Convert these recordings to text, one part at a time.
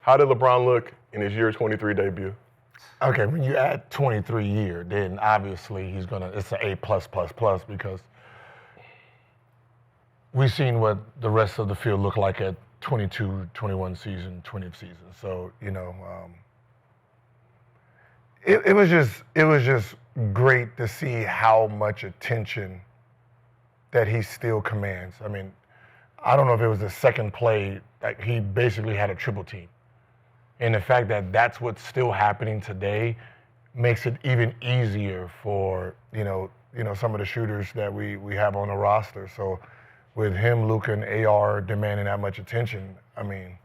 How did LeBron look in his year 23 debut? Okay, when you add 23 year, then obviously it's an A+++ because we've seen what the rest of the field looked like at 22, 21 season, 20th season. So, it was just great to see how much attention that he still commands. I mean, I don't know if it was the second play, like he basically had a triple team. And the fact that that's what's still happening today makes it even easier for, some of the shooters that we have on the roster. So with him, Luka, and AR demanding that much attention, I mean,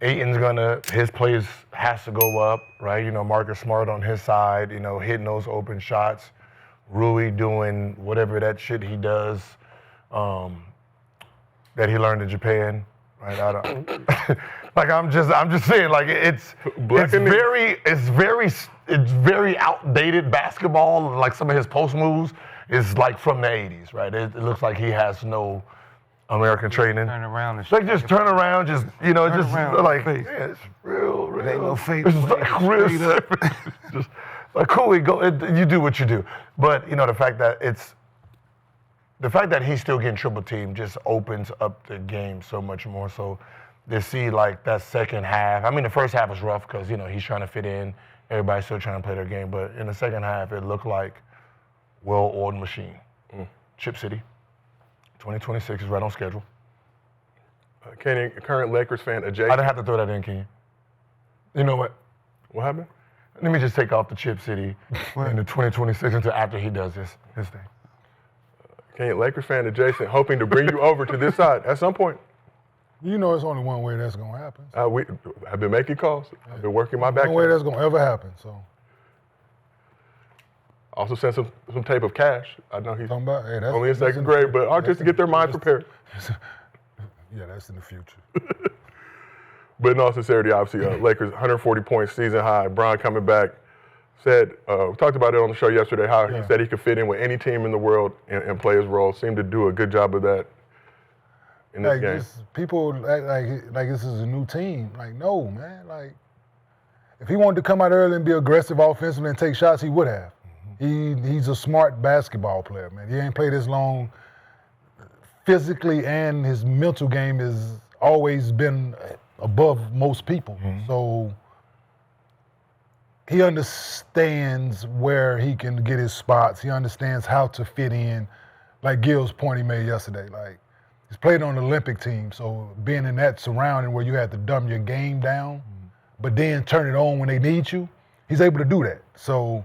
his plays has to go up, right? Marcus Smart on his side, hitting those open shots. Rui doing whatever that shit he does that he learned in Japan, right? I don't like. I'm just saying, like it's very outdated basketball. Like some of his post moves is like from the '80s, right? It looks like he has no American training. Turn around. Like just turn around, just like it's real. It ain't no fake. It's like real. Just like cool, you do what you do. But the fact that he's still getting triple teamed just opens up the game so much more. So to see like that second half, I mean the first half was rough because he's trying to fit in. Everybody's still trying to play their game. But in the second half, it looked like well-oiled machine. Chip City. 2026 is right on schedule. Kenny, current Lakers fan, adjacent. I didn't have to throw that in, Kenny. You know what? What happened? Let me just take off the Chip City in the 2026 until after he does his thing. Kenny, Lakers fan adjacent, hoping to bring you over to this side at some point. It's only one way that's going to happen. I've been making calls. I've been working my back. One way that's going to ever happen. So. Also sent some tape of Cash. I know he's that's only in second grade, but just to get their mind prepared. Yeah, that's in the future. But in all sincerity, obviously, Lakers 140 points, season high. Bron coming back. Said, we talked about it on the show yesterday, how he said he could fit in with any team in the world and play his role. Seemed to do a good job of that in this game. People act like this is a new team. Like, no, man. Like, if he wanted to come out early and be aggressive offensively and take shots, he would have. He's a smart basketball player, man. He ain't played this long physically, and his mental game has always been above most people. So he understands where he can get his spots. He understands how to fit in. Like Gil's point he made yesterday. Like, he's played on the Olympic team, so being in that surrounding where you have to dumb your game down, but then turn it on when they need you, he's able to do that. So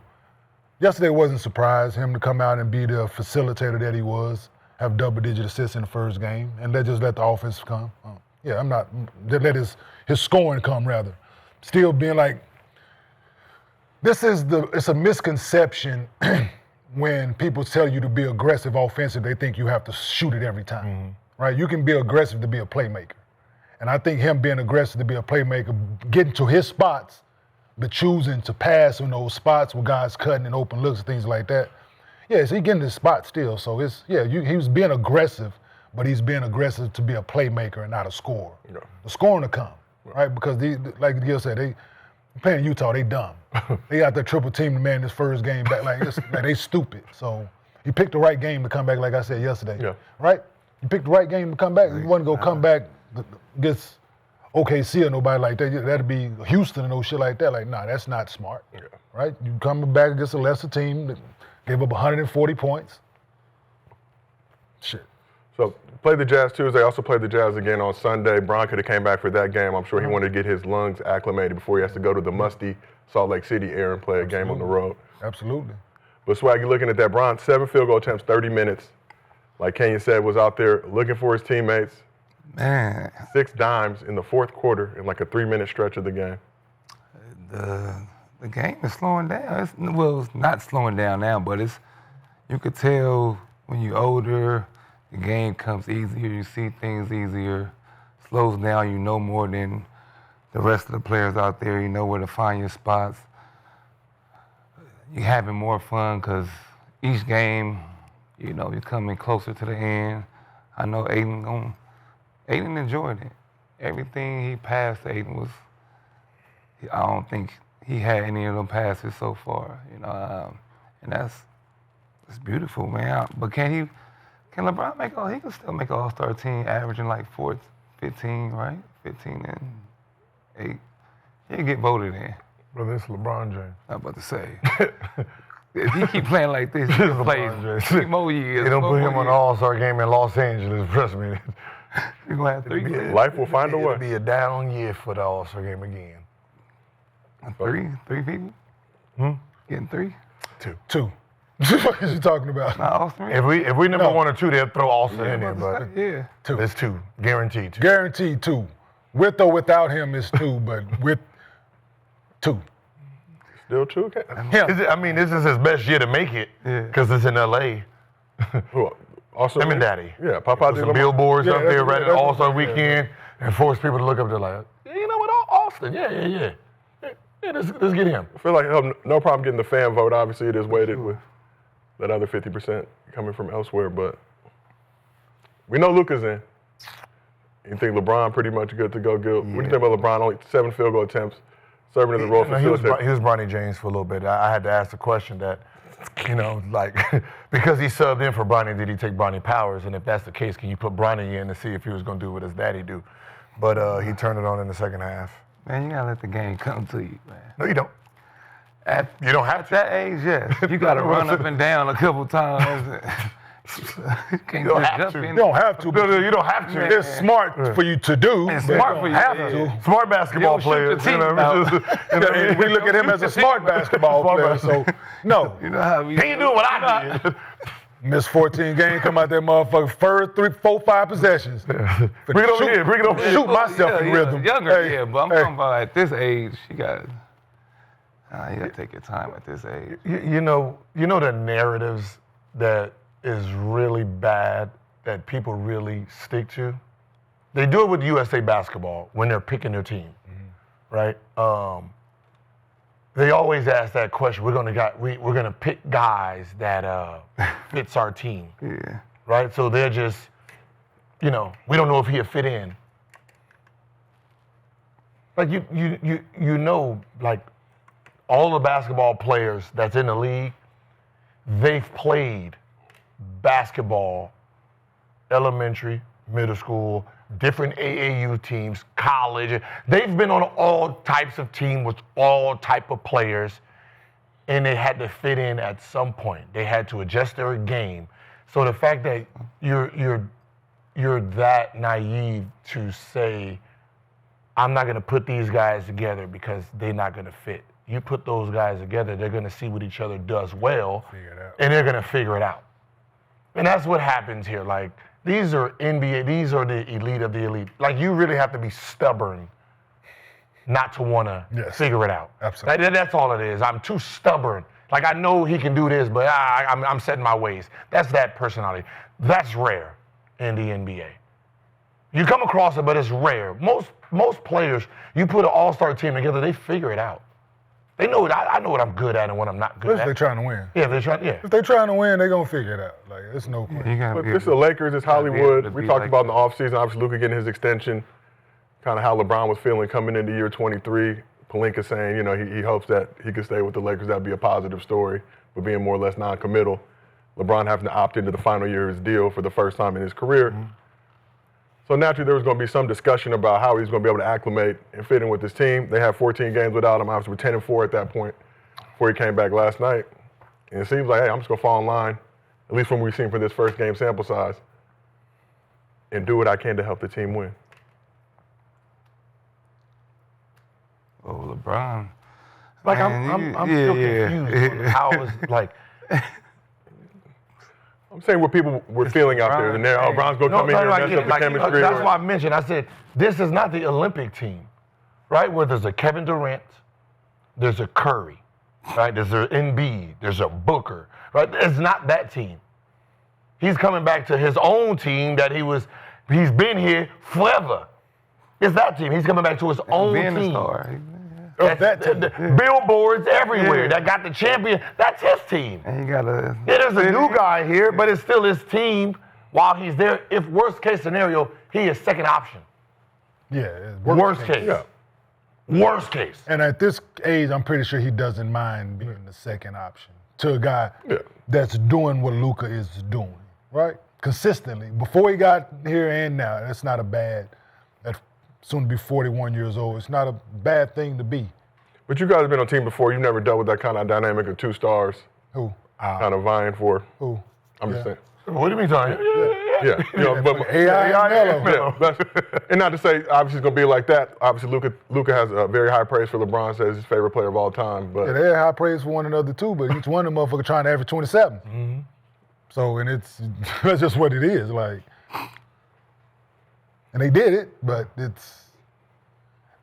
yesterday wasn't a surprise, him to come out and be the facilitator that he was, have double-digit assists in the first game, and just let the offense come. Let his scoring come, rather. Still being like, it's a misconception when people tell you to be aggressive offensive, they think you have to shoot it every time, right? You can be aggressive to be a playmaker. And I think him being aggressive to be a playmaker, getting to his spots, but choosing to pass in those spots with guys cutting and open looks and things like that. Yeah, so he getting his spot still. So he was being aggressive, but he's being aggressive to be a playmaker and not a scorer. Yeah. The scoring to come, right? Because like Gil said, they playing Utah, they dumb. They got the triple team to man this first game back. Like they stupid. So he picked the right game to come back, like I said yesterday. Right? He picked the right game to come back. He wasn't gonna come back against OKC or nobody like that. That'd be Houston and no shit like that. Like, nah, that's not smart. Right? You coming back against a lesser team that gave up 140 points. Shit. So played the Jazz Tuesday, also played the Jazz again on Sunday. Bron could have came back for that game. I'm sure he wanted to get his lungs acclimated before he has to go to the musty Salt Lake City air and play a game on the road. Absolutely. But Swag, you're looking at that. Bron, 7 field goal attempts, 30 minutes. Like Kenyon said, was out there looking for his teammates. Man. 6 dimes in the fourth quarter in like a 3-minute stretch of the game. The game is slowing down. It's not slowing down now, but you could tell when you're older, the game comes easier, you see things easier, slows down, you know more than the rest of the players out there, you know where to find your spots. You're having more fun because each game, you're coming closer to the end. I know Ayton enjoyed it. everything he passed Ayton was. I don't think he had any of them passes so far. And that's beautiful, man. But can LeBron make he can still make an All-Star team averaging like 15, right? 15 and 8. He'll get voted in. Brother, it's LeBron James. I'm about to say. If he keep playing like this, he'll play 3 more years. They don't put him on the All-Star game in Los Angeles, trust me. You're going to have 3 years. Life will find a way. It'll be a down year for the All-Star game again. 3 people? Getting 3? 2. What is you talking about? Not Austin. If we number 1 or 2, they'll throw Austin in there, but Yeah. 2. it's 2, guaranteed 2. Guaranteed 2. With or without him, it's 2, but with 2. Still 2? This is his best year to make it because it's in L.A. Also, Him and Daddy. Yeah, Papa Put did some billboards up there right at that's- All-Star weekend and force people to look up. They're like, you know what, Austin? Yeah, let's get him. I feel like he'll have no problem getting the fan vote. Obviously, it is weighted with that other 50% coming from elsewhere, but we know Luka's in. You think LeBron pretty much good to go, Gil? What do you think about LeBron? Only 7 field goal attempts, serving as a role He was facilitator. Bronny James for a little bit. I had to ask the question that, because he subbed in for Bronny, did he take Bronny powers? And if that's the case, can you put Bronny in to see if he was going to do what his daddy do? But he turned it on in the second half. Man, you got to let the game come to you, man. No, you don't. You don't have to. That age, yes. You got to run up and down a couple times. You can't don't just have jump to. in. You don't have to. No, you don't have to. It's smart for you to do. It's but smart you for you. don't have Yeah. to. Smart basketball You don't shoot players. your team out. And we look at him as a smart basketball player. So, no. You know how we He ain't doing what I did. Missed 14 games, come out that motherfucker first 3, 4, 5 possessions. Bring it over here. Bring it over here. Shoot myself in rhythm. Younger, Hey, but I'm hey. talking about at this age, you got to take your time at this age. You know the narratives that is really bad that people really stick to? They do it with USA basketball when they're picking their team, right? They always ask that question. We're gonna pick guys that fits our team, Yeah. right? So they're just, we don't know if he'll fit in. Like like all the basketball players that's in the league, they've played basketball, elementary, middle school, different AAU teams, college. They've been on all types of teams with all type of players, and they had to fit in at some point. They had to adjust their game. So the fact that you're that naive to say, I'm not going to put these guys together because they're not going to fit. You put those guys together, they're going to see what each other does well, and they're going to figure it out. And that's what happens here. Like, these are NBA, these are the elite of the elite. Like, you really have to be stubborn not to want to figure it out. Absolutely. That's all it is. I'm too stubborn. Like, I know he can do this, but I'm set in my ways. That's that personality. That's rare in the NBA. You come across it, but it's rare. Most players, you put an all-star team together, they figure it out. They know I know what I'm good at and what I'm not good If at. they're trying to win. Yeah, they're trying. Yeah. If they're trying to win, they're going to figure it out. Like, it's no question. But this is the Lakers, it's Hollywood. to We be talked like about in the offseason, obviously Luka getting his extension, kind of how LeBron was feeling coming into year 23. Pelinka saying, he hopes that he could stay with the Lakers. That'd be a positive story, but being more or less non-committal. LeBron having to opt into the final year of his deal for the first time in his career. So naturally, there was going to be some discussion about how he's going to be able to acclimate and fit in with his team. They had 14 games without him. Obviously, we're 10-4 at that point before he came back last night. And it seems like, hey, I'm just going to fall in line, at least from what we've seen from this first game sample size, and do what I can to help the team win. Oh, LeBron. Like, Man, I'm still confused on how it's like. I'm saying what people were feeling out there. And LeBron's going to come in here and mess up the chemistry. That's why I mentioned, I said, this is not the Olympic team, right? Where there's a Kevin Durant, there's a Curry, right? There's an Embiid, there's a Booker, right? It's not that team. He's coming back to his own team that he's been here forever. It's that team. He's coming back to his own Being a team. star. Billboards everywhere that got the champion. That's his team. And you gotta. Yeah, there's a new guy here, but it's still his team while he's there. If worst case scenario, he is second option. Yeah. it's Worst case. Yeah. Worst case. And at this age, I'm pretty sure he doesn't mind being the second option to a guy that's doing what Luka is doing, right? Consistently. Before he got here and now, that's not a bad, at soon to be 41 years old, it's not a bad thing to be. But you guys have been on team before. You've never dealt with that kind of dynamic of 2 stars Who? kind of vying for. Who? I'm just saying. What do you mean, Tony? Yeah. You know, but AI and Melo. and not to say obviously it's gonna be like that. Obviously, Luka has a very high praise for LeBron. Says his favorite player of all time. But Yeah, they had high praise for one another too, but each one of them motherfuckers trying to average 27. So, and that's just what it is, like. And they did it, but it's,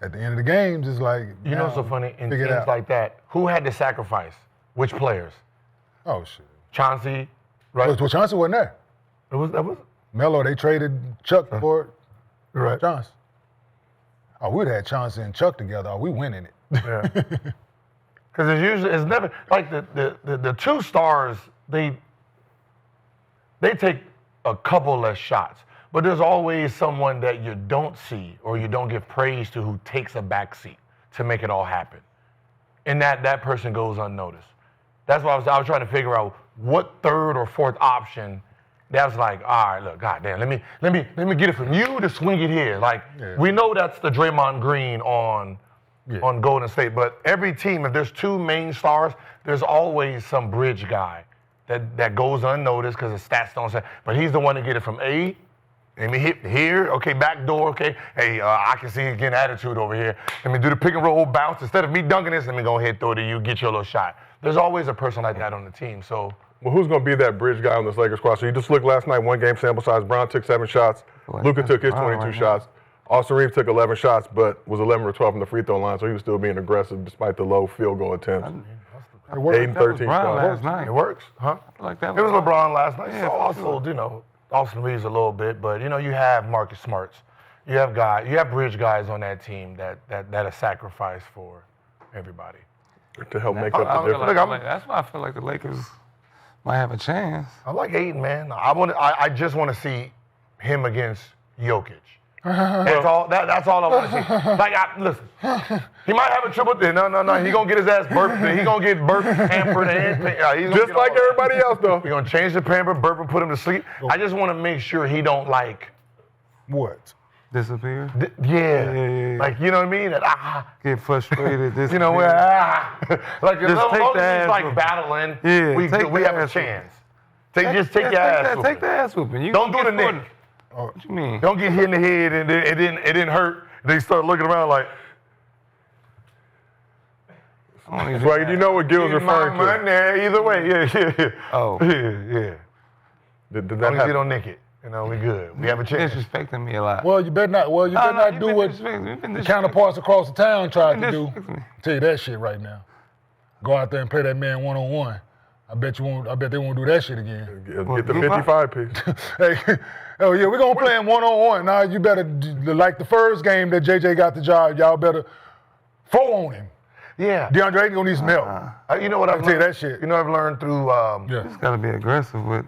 at the end of the games, it's like. You know what's so funny? In figure it teams out. like that, who had to sacrifice? Which players? Oh, shit. Chauncey, right? Well, Chauncey wasn't there. That was Melo, they traded Chuck for right. Chauncey. Oh, we'd had Chauncey and Chuck together. Oh, we winning it. Yeah. Because it's never like the 2 stars. They take a couple less shots, but there's always someone that you don't see or you don't give praise to who takes a back seat to make it all happen, and that person goes unnoticed. That's why I was trying to figure out what 3rd or 4th option. That's like, all right, look, goddamn, let me get it from you to swing it here. Like, we know that's the Draymond Green on Golden State, but every team, if there's 2 main stars, there's always some bridge guy that goes unnoticed because the stats don't say. But he's the one to get it from A. Let me hit here, okay, back door, okay. Hey, I can see you getting attitude over here. Let me do the pick and roll bounce. Instead of me dunking this, let me go ahead throw it to you, get your little shot. There's always a person like that on the team, so. well, who's gonna be that bridge guy on this Lakers squad? So you just looked last night, 1 game sample size. Brown took 7 shots. Luka took his 22 shots. Austin Reaves took 11 shots, but was 11 or 12 from the free throw line, so he was still being aggressive despite the low field goal attempts. 8 and 13 shots. last night. It works, huh? I feel like that It was was LeBron last night. Yeah, So also, Austin Reaves a little bit, but you have Marcus Smarts. You have bridge guys on that team that are sacrificed for everybody. To help make up the I feel difference. like that's why I feel like the Lakers might have a chance. I like Ayton, man. I just want to see him against Jokic. That's all. That's all I want to see. Like, listen, he might have a triple. No. He gonna get his ass burped. He gonna get burped, pampered, and Just like everybody else, though. We're gonna change the pamper, burp, and put him to sleep. I just want to make sure he don't like. What? Disappear. Yeah. Like, you know what I mean? Get frustrated. You know where? Like, as Just take long the as he's ass like whooping. battling, Yeah, we take the have a ass chance. Just take your ass whooping. Take the ass whooping. You Don't do get the for Nick. What you mean? Don't get hit in the head and it didn't hurt. They start looking around like, Well, you know what Gil's referring to. money. Either way, yeah. Oh. Yeah. Did As that long as you happen? don't nick it. We good. We have a chance. Disrespecting me a lot. Well, you better not. Well, you better not do what the counterparts across the town tried to do. disrespecting me. Tell you that shit right now. Go out there and play that man one-on-one. I bet they won't do that shit again. Get the 55 piece. Hey, oh yeah, we're gonna play him one-on-one. Now you better, like the first game that JJ got the job, y'all better 4 on him. Yeah. DeAndre Ayton gonna need some help. You know what I've tell you learned? that shit. You know I've learned through. Yeah. Just gotta be aggressive with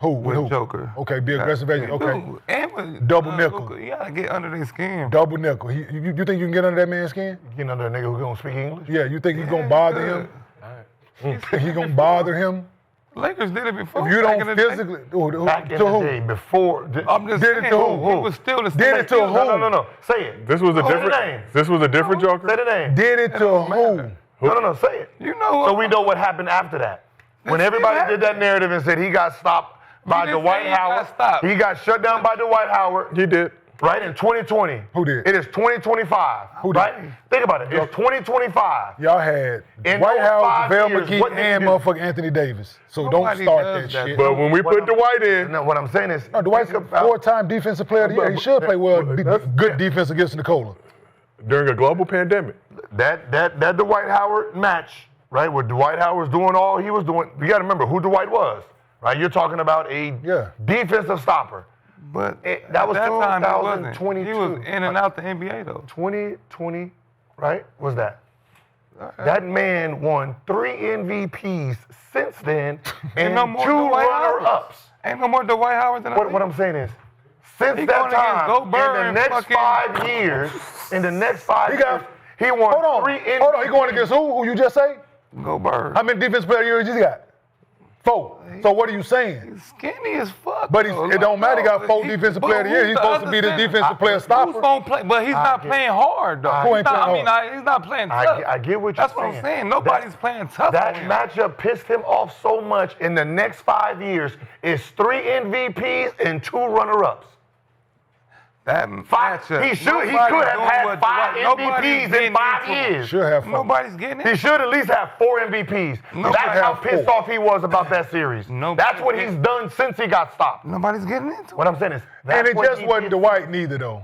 Who? Joker. Okay, be aggressive. Okay. Dude, and with Double nickel. Luka, you gotta get under their skin. Double nickel. You think you can get under that man's skin? You know the nigga who gonna speak English? Yeah, you think he's gonna bother him? He gonna bother him? Lakers did it before. If you back don't in the day. physically, Back in to the who? day, before. I'm just Did it saying, to who? He was still the same. Did it to who? No. Say it. This was a Say the different. name. This was a different Joker. Say the name. Did it to who? No. Say it. You know So we know what happened after that. When This everybody still did that narrative and said he got stopped by didn't Dwight say he got Howard. stopped. He got shut down by Dwight Howard. He did. Right in 2020. Who did? It is 2025. Who did? Right? Think about it. It's 2025. Y'all had In Dwight those Howard, 5 Vel years, McKee, what did and you do? motherfucking Anthony Davis. So Nobody don't start does that that. shit. But when we put Dwight in, No, what I'm saying is, No, Dwight's a think about- 4-time defensive player of the year. He should play well. Good defense against Nikola. during a global pandemic, that Dwight Howard match, right, where Dwight Howard was doing all he was doing. You got to remember who Dwight was, right? You're talking about a defensive stopper. But That was at that time, he wasn't. 2022. He was in and out the NBA though. 2020, right? Was that? That man won 3 MVPs since then and no more 2 Dwight Howard. runner-ups. Ain't no more Dwight Howard than What I'm saying is, Since He that going against time, Gilbert in and the next fucking- 5 years, he won Hold on. 3 Hold on. He going against who? Who you just say? Go Bird. How many defensive player years he got? 4. So what are you saying? He's skinny as fuck. But though. it don't matter. He got 4 defensive but player of the year. who's He's the supposed to other be the center? defensive player Who's stopper. gonna play? But he's not playing hard though. Who ain't playing He's not playing tough. I get what you're That's what I'm saying. saying. Nobody's playing tough. That on him. matchup pissed him off so much. In the next 5 years, it's 3 MVPs and 2 runner-ups. That matchup. He could nobody's have doing had what 5 Dwight- MVPs in 5 years. Should have 4. Nobody's getting He it. should at least have 4 MVPs. That's how have pissed 4. off he was about that series. Nobody That's what can- he's done since he got stopped. Nobody's getting into it. What I'm saying is, that's And it what just he wasn't did. Dwight neither, though.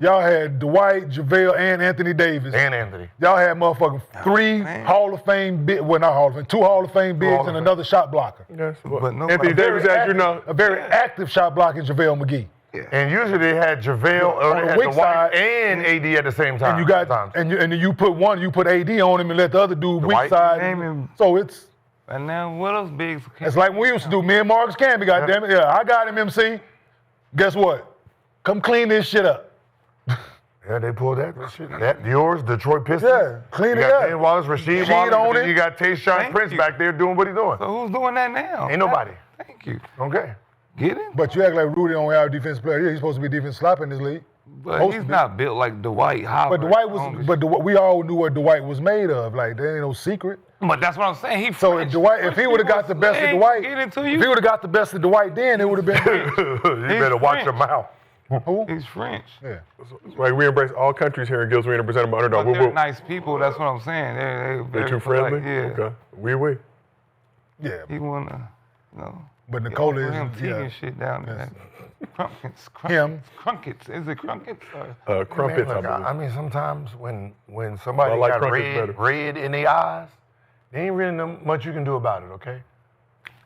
Y'all had Dwight, JaVale, and Anthony Davis. And Anthony. Y'all had motherfucking 3 man. Hall of Fame, well, not Hall of Fame, 2 Hall of Fame bigs Hall of and Fame. another shot blocker. Yes. But nobody- Anthony Davis, as you know, A very active shot blocker, JaVale McGee. And usually they had JaVale or On they the had weak Dwight side. and AD at the same time. And you got sometimes. and then you put one, you put AD on him and let the other dude weak Dwight, side. name him. So it's now what else bigs? like when we used to do. Me and Marcus Camby, goddamn it. Yeah, I got him, MC. Guess what? Come clean this shit up. Yeah, they pulled that shit. That yours, Detroit Pistons. Yeah, clean you it got up. Ben Wallace, Rasheed Cheat Wallace, on and then it. you got Tayshaun Thank Prince you. back there doing what he's doing. So who's doing that now? Ain't nobody. Thank you. Okay. Get him. But you act like Rudy don't have defensive player. Yeah, he's supposed to be defense slap in this league. But supposed he's to be. not built like Dwight Howard. But Dwight was. But we all knew what Dwight was made of. Like there ain't no secret. But that's what I'm saying. He So French. if Dwight, if he would have got the best of Dwight, Get into if you. he would have got the best of Dwight, then it would have been. You better watch your French. mouth. Who? He's French. Yeah. like we embrace all countries here in Gills Arena, presented by Underdog. But Woo they're woo. nice people. That's what I'm saying. They're They're too polite. friendly. Yeah. Okay. Oui. Yeah. He wanna, you know. But Nicola offer him is. tea Yeah. and shit down there. Crunkets. Him. Crunkets. Is it crunkets? Or? Crumpets, Man, look, I believe. I mean, sometimes when somebody I like got crunkets better. red in their eyes, there ain't really much you can do about it, okay?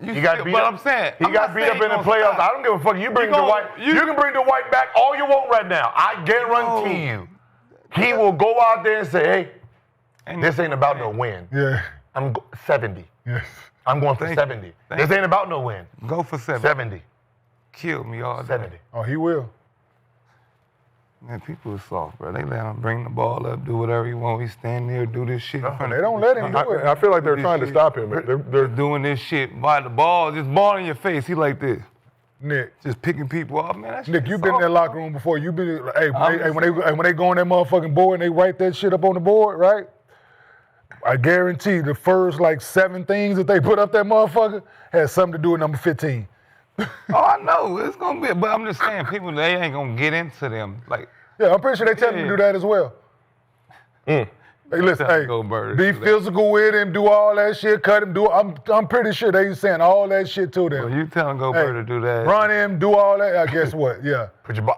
He got still- beat but up. I'm saying. He I'm got not beat saying up in the he gonna playoffs. stop. I don't give a fuck. You bring gonna- Dwight. You can bring Dwight back all you want right now. I guarantee you, he will go out there and say, "Hey, And this ain't about no win. Yeah. I'm 70. Yes. I'm going for Thank you. 70. Thank This ain't about no win. Go for 70. Kill me all day. 70. Oh, he will. Man, people are soft, bro. They let him bring the ball up, do whatever he want. He stand there, do this shit. in front They of don't people. let him do it. I feel like they're This trying to shit. stop him. They're They're doing this shit by the ball, just ball in your face. He like this, Nick. just picking people off, man. That shit Nick, is you've been in that soft. locker room before. You've been, hey, I'm when they go on that motherfucking board and they write that shit up on the board, right? I guarantee the first like 7 things that they put up that motherfucker has something to do with number 15. Oh, I know it's gonna be, but I'm just saying, people they ain't gonna get into them. Like, Yeah, I'm pretty sure they tell them to Yeah. do that as well. Hey, listen, Tell hey, Gilbert be to do that. physical with him, do all that shit, cut him, do. I'm pretty sure they saying all that shit to them. well, you telling Gilbert to do that? Run him, do all that. Guess what? Yeah. Put your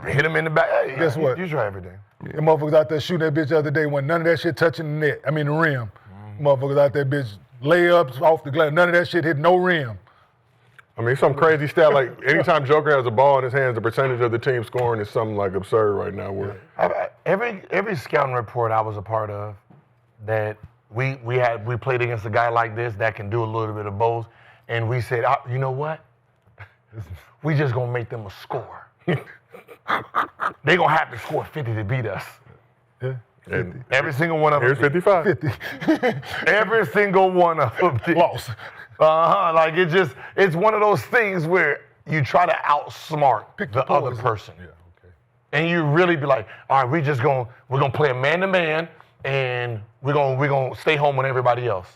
hit him in the back. Hey, Guess what? You try everything. The motherfuckers out there shooting that bitch the other day when none of that shit touching the net. I mean the rim. Motherfuckers out there bitch layups off the glass. None of that shit hit no rim. I mean, some crazy stat. Like anytime Joker has a ball in his hands, the percentage of the team scoring is something like absurd right now. Where Every scouting report I was a part of, that we played against a guy like this that can do a little bit of both, and we said, you know what? We just gonna make them a score. They gonna have to score 50 to beat us. and Every single one of them. here's 55. 50. Every single one of them. did. Lost. Like it's one of those things where you try to outsmart the other poison. person. Yeah, okay. And you really be like, all right, we're gonna play a man-to-man, and we're gonna stay home with everybody else.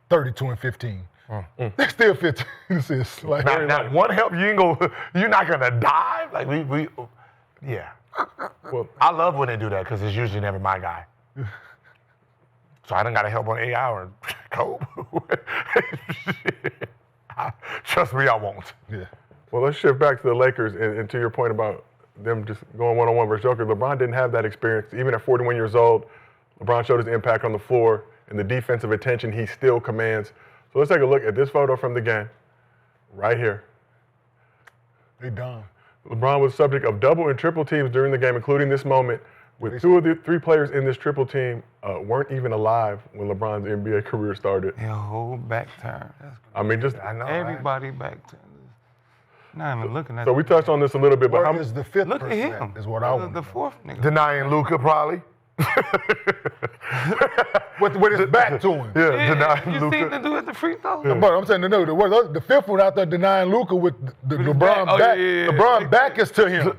32 and 15. They're still 15 assists. Like, Not one help, you're not gonna dive. Like yeah. Well, I love when they do that because it's usually never my guy. So I done got to help on AI or Cope. Trust me, I won't. yeah. well, let's shift back to the Lakers and to your point about them just going one-on-one versus Joker. LeBron didn't have that experience. Even at 41 years old, LeBron showed his impact on the floor and the defensive attention he still commands. So let's take a look at this photo from the game right here. They done. LeBron was subject of double and triple teams during the game, including this moment, with 2 of the 3 players in this triple team weren't even alive when LeBron's NBA career started. Your whole back turn. That's I mean, just I know. everybody back turn. Not even looking at. So we touched on this a little bit, but Where is the 5th Look at percent him. is what I want. The fourth nigga. Denying Luka probably. With his back to him. Yeah, denying You Luka. seen the dude at the free throw? But I'm saying, no, the 5th one out there denying Luka with the his LeBron back. Oh, back. yeah. LeBron back is to him.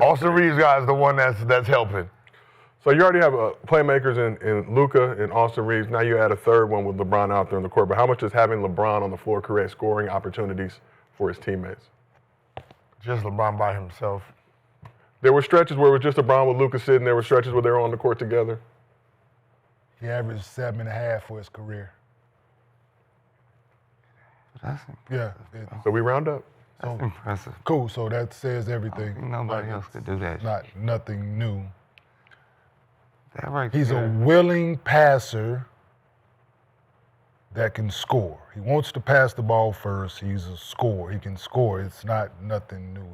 Austin Reaves guy is the one that's helping. So you already have playmakers in Luka and Austin Reaves. Now you add a third one with LeBron out there in the court. But how much does having LeBron on the floor create scoring opportunities for his teammates? Just LeBron by himself. There were stretches where it was just LeBron with Luka sitting. There were stretches where they were on the court together. He averaged 7.5 for his career. That's Yeah. So we round up. impressive. Cool. So that says everything. Nobody else could do that. Nothing new. That right He's there. a willing passer that can score. He wants to pass the ball first. He's a scorer. He can score. It's nothing new.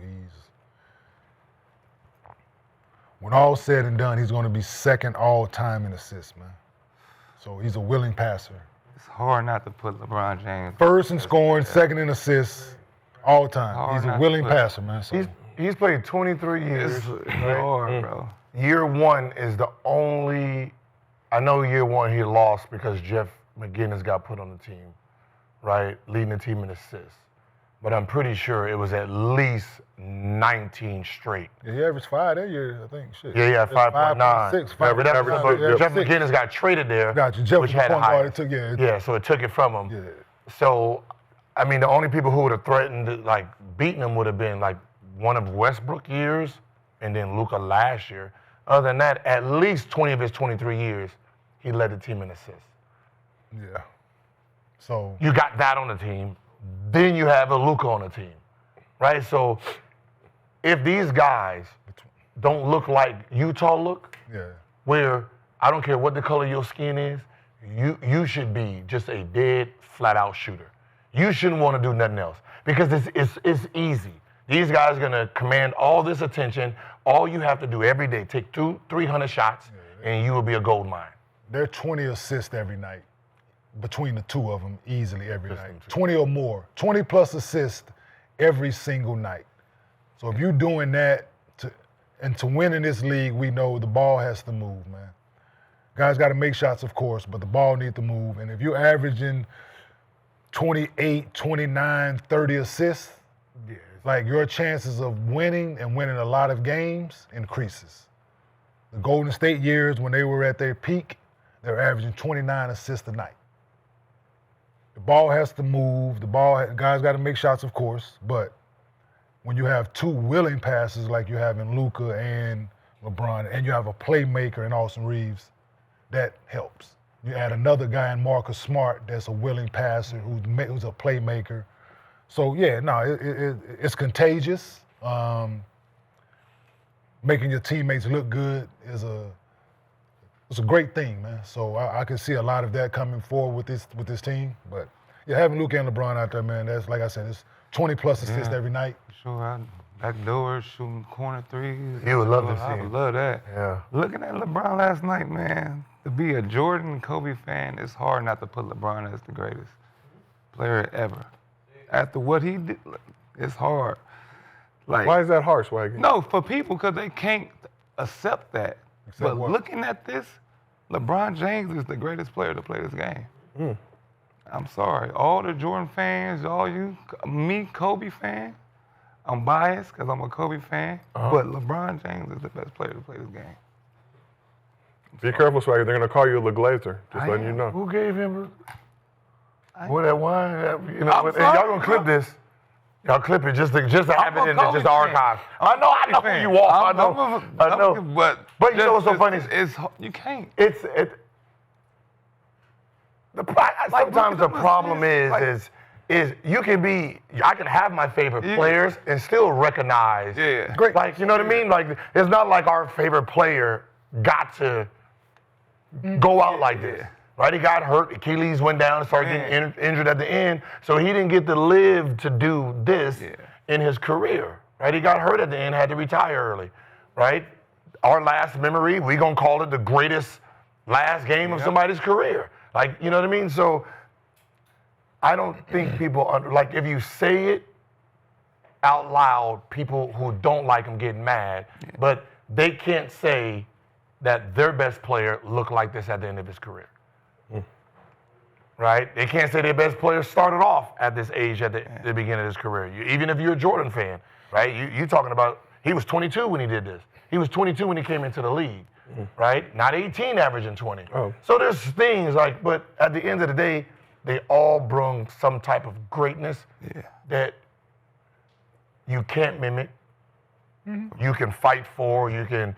When all's said and done, he's going to be second all time in assists, man. So he's a willing passer. It's hard not to put LeBron James. First in scoring, second in assists, all time. Hard He's a not willing to put- passer, man. So He's played 23 years. It's hard, bro. Year one is the only. I know year one he lost because Jeff McGinnis got put on the team, right? Leading the team in assists. But I'm pretty sure it was at least 19 straight. yeah, he averaged 5 that year, I think. Shit. Yeah, That's 5.9. 5.6. Yeah, but that's 5.9, but yeah, Jeff 6. McGinnis got traded there, Got you. Jeff which was had the a point guard. higher. It took, Yeah, so it took it from him. Yeah. So, I mean, the only people who would have threatened, like, beating him would have been, like, one of Westbrook years and then Luka last year. Other than that, at least 20 of his 23 years, he led the team in assists. Yeah. So You got that on the team. Then you have a Luka on the team, right? So if these guys don't look like Utah look, yeah. where I don't care what the color of your skin is, you should be just a dead, flat-out shooter. You shouldn't want to do nothing else because it's easy. These guys are going to command all this attention. All you have to do every day, take 200-300 shots, and you will be a gold mine. They're 20 assists every night between the two of them, easily every Just night. them two. 20 or more. 20 plus assists every single night. So if you're doing that, to win in this league, we know the ball has to move, man. Guys got to make shots, of course, but the ball needs to move. And if you're averaging 28, 29, 30 assists, like your chances of winning and winning a lot of games increases. The Golden State years when they were at their peak, they were averaging 29 assists a night. The ball has to move. Guys got to make shots, of course, but when you have two willing passes like you have in Luka and LeBron, and you have a playmaker in Austin Reaves, that helps. You add another guy in Marcus Smart that's a willing passer who's a playmaker. So yeah, no, it's contagious. Making your teammates look good it's a great thing, man. So I can see a lot of that coming forward with this team. But yeah, having Luka and LeBron out there, man, that's like I said, it's 20 plus assists every night. Sure, back doors, shooting corner threes. You would love to I see would it. love that. Yeah. Looking at LeBron last night, man, to be a Jordan Kobe fan, it's hard not to put LeBron as the greatest player ever. After what he did, it's hard. Like, Why is that harsh, Swaggy? no, for people, because they can't accept that. But what? looking at this, LeBron James is the greatest player to play this game. I'm sorry. All the Jordan fans, me, Kobe fan, I'm biased because I'm a Kobe fan, but LeBron James is the best player to play this game. Be careful, Swaggy. They're going to call you a LeGlazer. Just letting you know. Who gave him what that wine? You know, I'm and sorry, y'all gonna clip bro. this. Y'all clip it just to have I'm it a in the, Kobe just the fan. archive. I know who you are. I know. But you know what's so funny? You can't. Sometimes the look at problem this, is you can be. I can have my favorite players and still recognize. Yeah. Great. Like, you know what I mean? Like, it's not like our favorite player got to go out like this. Right? He got hurt. Achilles went down and started getting injured at the end. So he didn't get to live to do this in his career. Right? He got hurt at the end, had to retire early. Right? Our last memory, we're going to call it the greatest last game of somebody's career. Like, you know what I mean? So I don't think people, like, if you say it, out loud people who don't like him getting mad, but they can't say that their best player looked like this at the end of his career. Right? They can't say their best player started off at this age at the beginning of his career. Even if you're a Jordan fan, right? You talking about, he was 22 when he did this. He was 22 when he came into the league, right? Not 18 averaging 20. Oh. So there's things like, but at the end of the day, they all bring some type of greatness that you can't mimic. You can fight for, you can,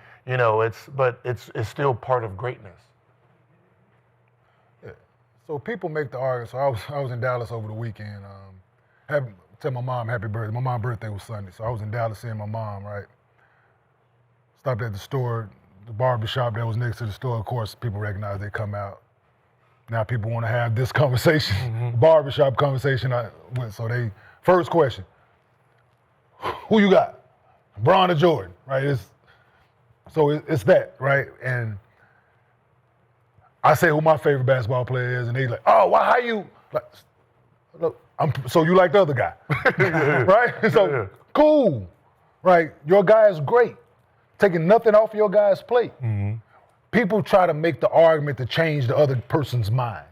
but it's still part of greatness. So people make the argument. So I was in Dallas over the weekend. Tell my mom happy birthday. My mom's birthday was Sunday, so I was in Dallas seeing my mom. Right. Stopped at the store, the barbershop that was next to the store. Of course, people recognize they come out. Now people want to have this conversation, barbershop conversation. So first question: who you got, Bron or Jordan? Right. It's that, right? And I say who my favorite basketball player is, and they like, oh, how you like? Look, so you like the other guy, right? So cool, right? Your guy is great, taking nothing off your guy's plate. People try to make the argument to change the other person's mind.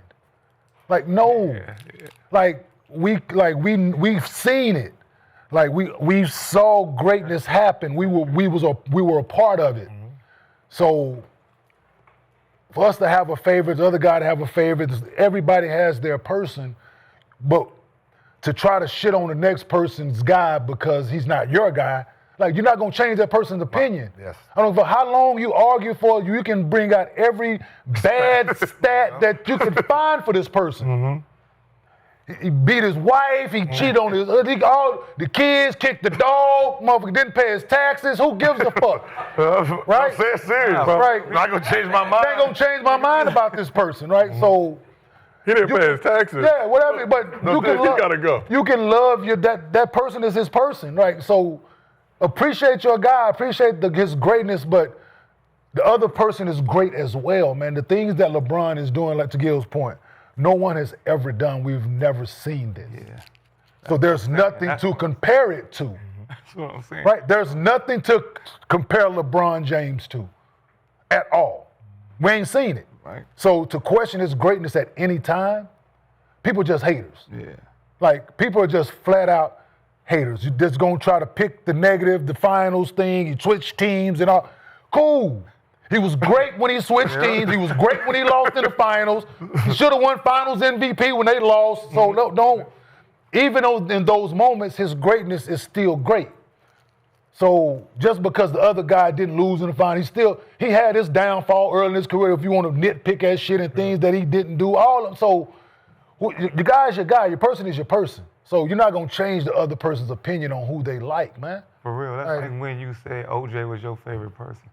Like no, like we've seen it. Like we saw greatness happen. We were a part of it. So for us to have a favorite, the other guy to have a favorite, everybody has their person, but to try to shit on the next person's guy because he's not your guy, like you're not gonna change that person's opinion. Yes. I don't know how long you argue for, you can bring out every bad stat that you can find for this person. He beat his wife, he cheated on the kids, kicked the dog, motherfucker didn't pay his taxes, who gives a fuck? Right? I'm saying serious. Right. Not gonna change my mind. They ain't gonna change my mind about this person, right? So He didn't pay his taxes. yeah, whatever, but you can he love, gotta go. You can love that person is his person, right? So appreciate your guy, appreciate his greatness, but the other person is great as well, man. The things that LeBron is doing, like to Gil's point, no one has ever done. We've never seen this. Yeah. So there's nothing to compare it to. That's what I'm saying. Right? There's nothing to compare LeBron James to at all. We ain't seen it. Right. So to question his greatness at any time, people just haters. Yeah. Like, people are just flat out haters. You're just gonna try to pick the negative, the finals thing, you switch teams and all. Cool. He was great when he switched teams. He was great when he lost in the finals. He should have won finals MVP when they lost. So don't, even though in those moments, his greatness is still great. So just because the other guy didn't lose in the final, he had his downfall early in his career. If you want to nitpick at shit and things that he didn't do, all of them. So the guy is your guy. Your person is your person. So you're not gonna change the other person's opinion on who they like, man. For real. That's like when you said OJ was your favorite person.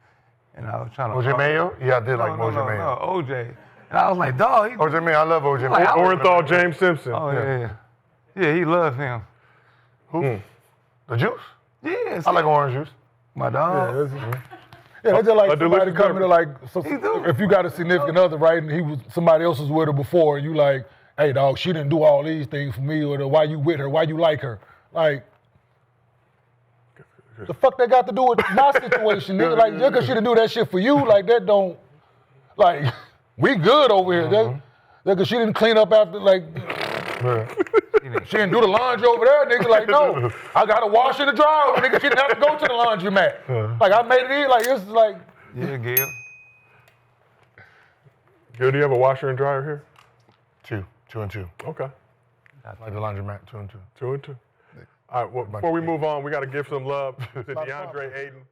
And I was trying to. OJ Mayo? Yeah, I did like OJ Mayo. No, OJ. And I was like, dog. OJ Mayo, I love OJ Mayo. Orenthal James Simpson. Oh, yeah. Yeah, he loved him. Who? The juice? Yes. I like orange juice. My dog. Yeah, that's just like somebody delicious coming to like, do. if you got a significant other, right, and somebody else was with her before, and you like, hey, dog, she didn't do all these things for me, or why you with her, why you like her, like. The fuck that got to do with my situation, nigga? Like, just because she didn't do that shit for you, like, that don't, like, we good over here. That because she didn't clean up after, like, she didn't do the laundry over there, nigga. Like, no, I got to wash in the dryer, nigga. She didn't have to go to the laundromat. Like, I made it in, like, it's like. Yeah, Gil. Gil, do you have a washer and dryer here? Two and two. Okay. Like the laundromat, 2 and 2. 2 and 2. All right, well, before we move on, we got to give some love to DeAndre Ayton.